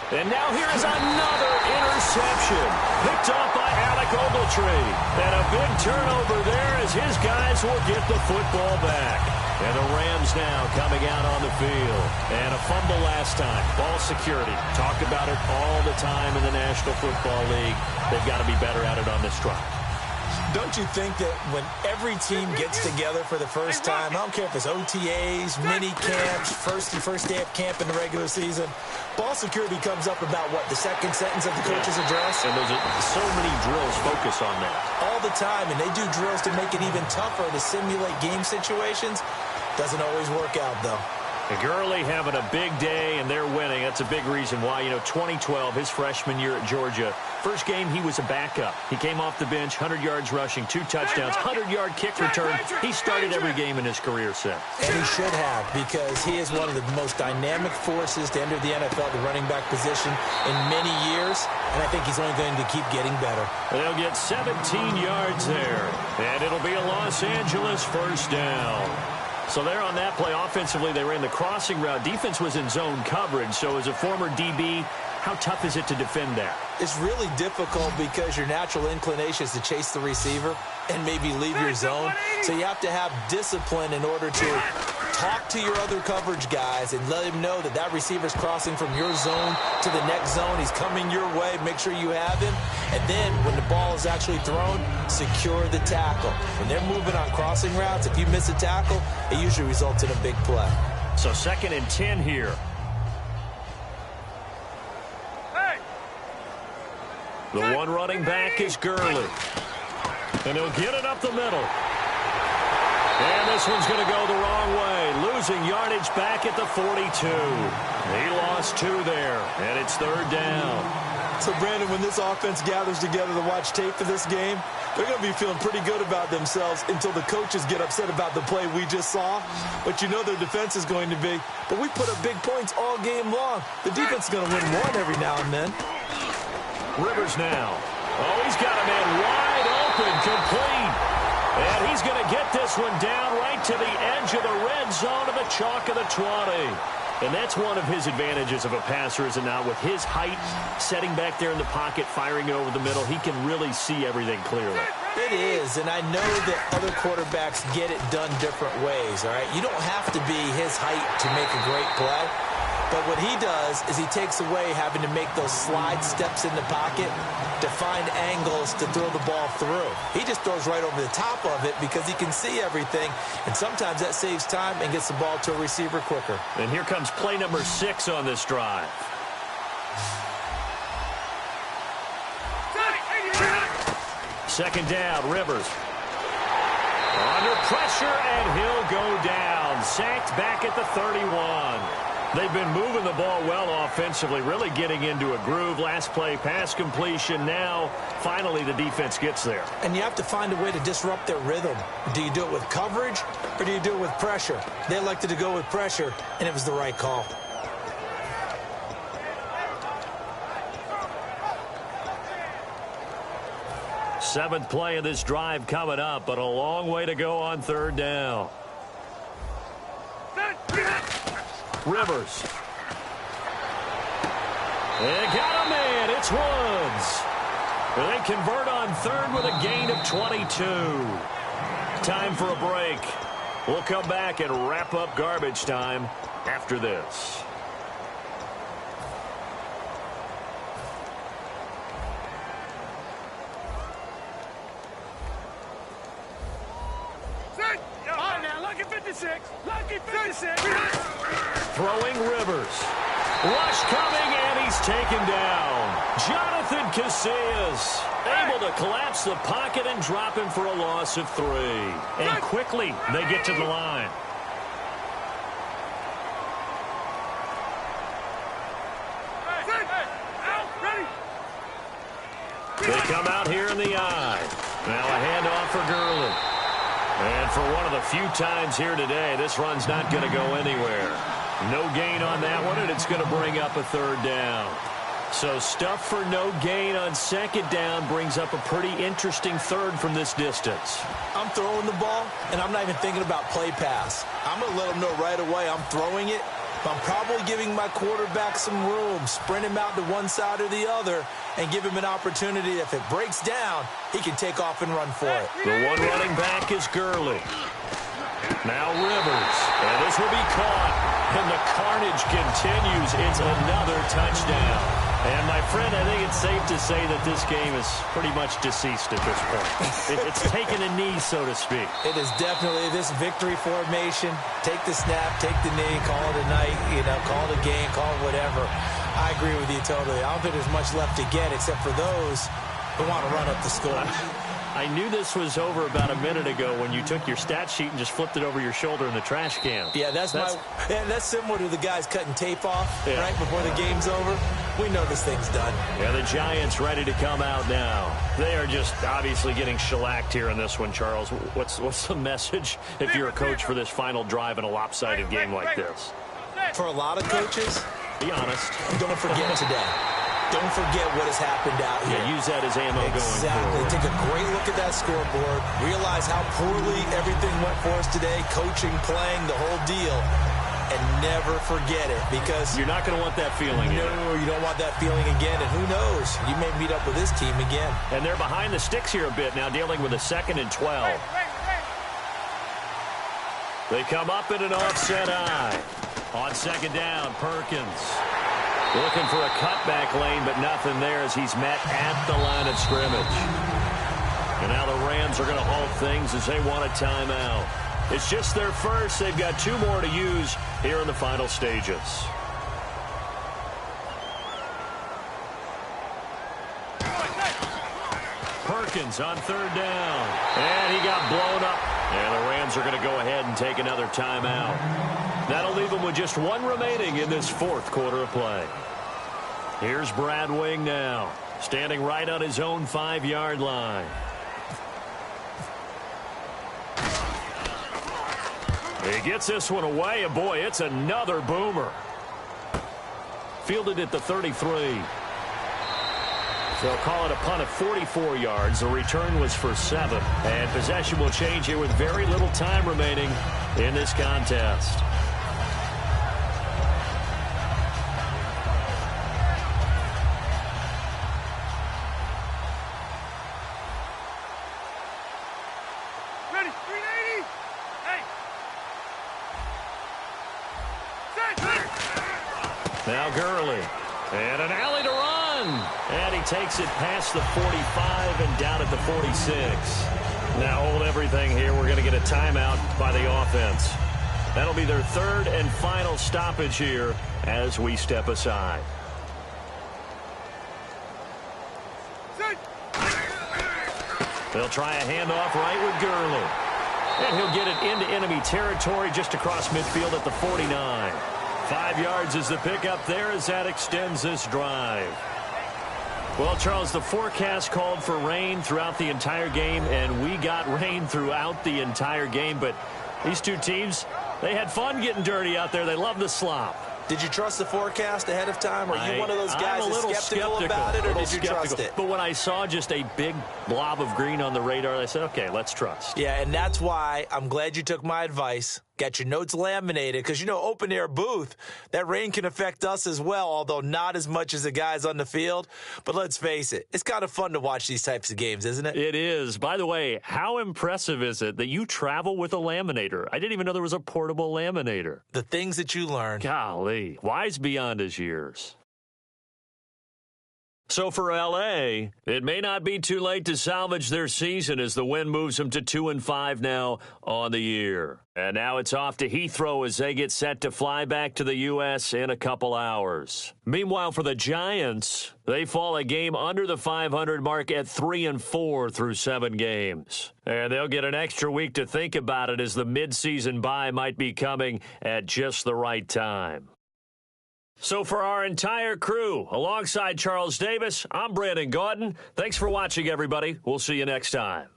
And now here is another interception. Picked off by Alec Ogletree. And a big turnover there as his guys will get the football back. And the Rams now coming out on the field. And a fumble last time. Ball security. Talk about it all the time in the National Football League. They've got to be better at it on this drive. Don't you think that when every team gets together for the first time, I don't care if it's OTAs, mini camps, first day of camp in the regular season, ball security comes up about, what, the second sentence of the coach's address? And there's so many drills focus on that. All the time, and they do drills to make it even tougher to simulate game situations. Doesn't always work out, though. Gurley having a big day, and they're winning. That's a big reason why. 2012, his freshman year at Georgia, first game he was a backup. He came off the bench, 100 yards rushing, 2 touchdowns, 100-yard kick return. He started every game in his career set. And he should have, because he is one of the most dynamic forces to enter the NFL, the running back position, in many years. And I think he's only going to keep getting better. They'll get 17 yards there, and it'll be a Los Angeles first down. So there on that play, offensively, they ran the crossing route. Defense was in zone coverage. So as a former DB, how tough is it to defend that? It's really difficult because your natural inclination is to chase the receiver and maybe leave your zone. So you have to have discipline in order to talk to your other coverage guys and let him know that that receiver's crossing from your zone to the next zone. He's coming your way. Make sure you have him. And then when the ball is actually thrown, secure the tackle. When they're moving on crossing routes, if you miss a tackle, it usually results in a big play. So 2nd and 10 here. The one running back is Gurley. And he'll get it up the middle. And this one's going to go the wrong way. Losing yardage back at the 42. He lost 2 there, and it's 3rd down. So, Brandon, when this offense gathers together to watch tape for this game, they're going to be feeling pretty good about themselves until the coaches get upset about the play we just saw. But their defense is going to be. But we put up big points all game long. The defense is going to win one every now and then. Rivers now. Oh, he's got a man wide open, complete. And he's going to get this one down right to the edge of the red zone of the chalk of the 20. And that's one of his advantages of a passer, is it not? With his height, setting back there in the pocket, firing it over the middle, he can really see everything clearly. It is, and I know that other quarterbacks get it done different ways, all right? You don't have to be his height to make a great play. But what he does is he takes away having to make those slide steps in the pocket to find angles to throw the ball through. He just throws right over the top of it because he can see everything, and sometimes that saves time and gets the ball to a receiver quicker. And here comes play number 6 on this drive. Second down, Rivers. Under pressure, and he'll go down. Sacked back at the 31. They've been moving the ball well offensively, really getting into a groove. Last play, pass completion. Now, finally, the defense gets there. And you have to find a way to disrupt their rhythm. Do you do it with coverage, or do you do it with pressure? They elected to go with pressure, and it was the right call. Seventh play of this drive coming up, but a long way to go on 3rd down. Rivers. They got a man. It's Woods. They convert on 3rd with a gain of 22. Time for a break. We'll come back and wrap up garbage time after this. Lucky 56. Lucky 56. Throwing Rivers. Rush coming, and he's taken down. Jonathan Casillas able to collapse the pocket and drop him for a loss of 3. And quickly, they get to the line. Out, ready. They come out here in the eye. Now a handoff for Gurley. And for one of the few times here today, this run's not going to go anywhere. No gain on that one, and it's going to bring up a third down. So stuff for no gain on second down brings up a pretty interesting third from this distance. I'm throwing the ball, and I'm not even thinking about play pass. I'm going to let them know right away I'm throwing it, but I'm probably giving my quarterback some room, sprint him out to one side or the other, and give him an opportunity. If it breaks down, he can take off and run for it. The one running back is Gurley. Now Rivers, and this will be caught, and the carnage continues. It's another touchdown. And, my friend, I think it's safe to say that this game is pretty much deceased at this point. It's taken a knee, so to speak. It is definitely this victory formation. Take the snap, take the knee, call it a night, call it a game, call it whatever. I agree with you totally. I don't think there's much left to get except for those who want to run up the score. I knew this was over about a minute ago when you took your stat sheet and just flipped it over your shoulder in the trash can. Yeah, that's similar to the guys cutting tape off right before the game's over. We know this thing's done. Yeah, the Giants ready to come out now. They are just obviously getting shellacked here in this one, Charles. What's the message if you're a coach for this final drive in a lopsided game like this? For a lot of coaches, be honest. Don't forget today. Don't forget what has happened out here. Yeah, use that as ammo going forward. Exactly. Take a great look at that scoreboard. Realize how poorly everything went for us today. Coaching, playing, the whole deal. And never forget it, because you're not going to want that feeling. No, you don't want that feeling again. And who knows? You may meet up with this team again. And they're behind the sticks here a bit now, dealing with a 2nd and 12. They come up in an offset eye. On second down, Perkins. Looking for a cutback lane, but nothing there as he's met at the line of scrimmage. And now the Rams are going to halt things as they want a timeout. It's just their first. They've got 2 more to use here in the final stages. Perkins on 3rd down. And he got blown up. And the Rams are going to go ahead and take another timeout. That'll leave them with just 1 remaining in this 4th quarter of play. Here's Brad Wing now, standing right on his own 5-yard line. He gets this one away, and boy, it's another boomer. Fielded at the 33. They'll call it a punt of 44 yards. The return was for 7. And possession will change here with very little time remaining in this contest. Ready, 380. Hey. Now Gurley. And an alley to run. And he takes it past the 45 and down at the 46. Now hold everything here. We're going to get a timeout by the offense. That'll be their 3rd and final stoppage here as we step aside. They'll try a handoff right with Gurley. And he'll get it into enemy territory just across midfield at the 49. 5 yards is the pickup there as that extends this drive. Well, Charles, the forecast called for rain throughout the entire game, and we got rain throughout the entire game. But these 2 teams, they had fun getting dirty out there. They love the slop. Did you trust the forecast ahead of time? Are you one of those guys that's skeptical about it, or did you trust it? But when I saw just a big blob of green on the radar, I said, okay, let's trust. Yeah, and that's why I'm glad you took my advice. Got your notes laminated, because, open air booth, that rain can affect us as well, although not as much as the guys on the field. But let's face it, it's kind of fun to watch these types of games, isn't it? It is. By the way, how impressive is it that you travel with a laminator? I didn't even know there was a portable laminator. The things that you learn. Golly, wise beyond his years. So for L.A., it may not be too late to salvage their season as the win moves them to 2-5 now on the year. And now it's off to Heathrow as they get set to fly back to the U.S. in a couple hours. Meanwhile, for the Giants, they fall a game under the 500 mark at 3-4 through 7 games. And they'll get an extra week to think about it as the midseason bye might be coming at just the right time. So for our entire crew, alongside Charles Davis, I'm Brandon Gaudin. Thanks for watching, everybody. We'll see you next time.